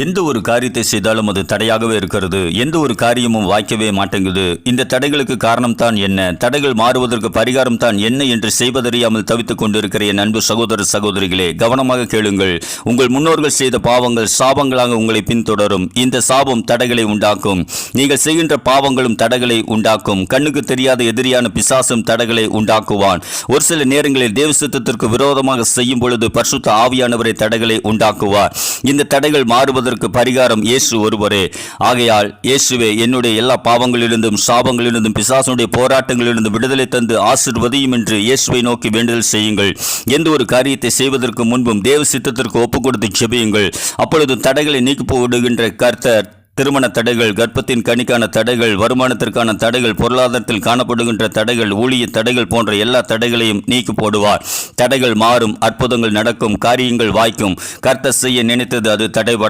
எந்த ஒரு காரியத்தை செய்தாலும் அது தடையாகவே இருக்கிறது. எந்த ஒரு காரியமும் வாய்க்கவே மாட்டேங்குது. இந்த தடைகளுக்கு காரணம் தான் என்ன, தடைகள் மாறுவதற்கு பரிகாரம் தான் என்ன என்று செய்வதறியாமல் தவித்துக் கொண்டிருக்கிற என் அன்பு சகோதர சகோதரிகளே, கவனமாக கேளுங்கள். உங்கள் முன்னோர்கள் செய்த பாவங்கள் சாபங்களாக உங்களை பின்தொடரும். இந்த சாபம் தடைகளை உண்டாக்கும். நீங்கள் செய்கின்ற பாவங்களும் தடைகளை உண்டாக்கும். கண்ணுக்கு தெரியாத எதிரியான பிசாசும் தடைகளை உண்டாக்குவான். ஒரு சில நேரங்களில் தேவ சித்தத்திற்கு விரோதமாக செய்யும் பொழுது பரிசுத்த ஆவியானவரை தடைகளை உண்டாக்குவார். இந்த தடைகள் மாறுவதற்கு பரிகாரம் இயேசு ஒருவரே. ஆகையால் இயேசுவே என்னுடைய எல்லா பாவங்களிலிருந்தும் சாபங்களிலிருந்தும் பிசாசுடைய போராட்டங்களிலிருந்து விடுதலை தந்து ஆசீர்வதியும் என்று இயேசுவை நோக்கி வேண்டுதல் செய்யுங்கள். எந்த ஒரு காரியத்தை செய்வதற்கு முன்பும் தேவ சித்தத்திற்கு ஒப்புக் கொடுத்து ஜெபியுங்கள். அப்பொழுது தடைகளை நீக்கி போடுகின்ற கர்த்தர் திருமண தடைகள், கர்ப்பத்தின் கனிக்கான தடைகள், வருமானத்திற்கான தடைகள், பொருளாதாரத்தில் காணப்படுகின்ற தடைகள், ஊழிய தடைகள் போன்ற எல்லா தடைகளையும் நீக்கி போடுவார். தடைகள் மாறும், அற்புதங்கள் நடக்கும், காரியங்கள் வாய்க்கும். கர்த்தர் செய்ய நினைத்தது அது தடைபட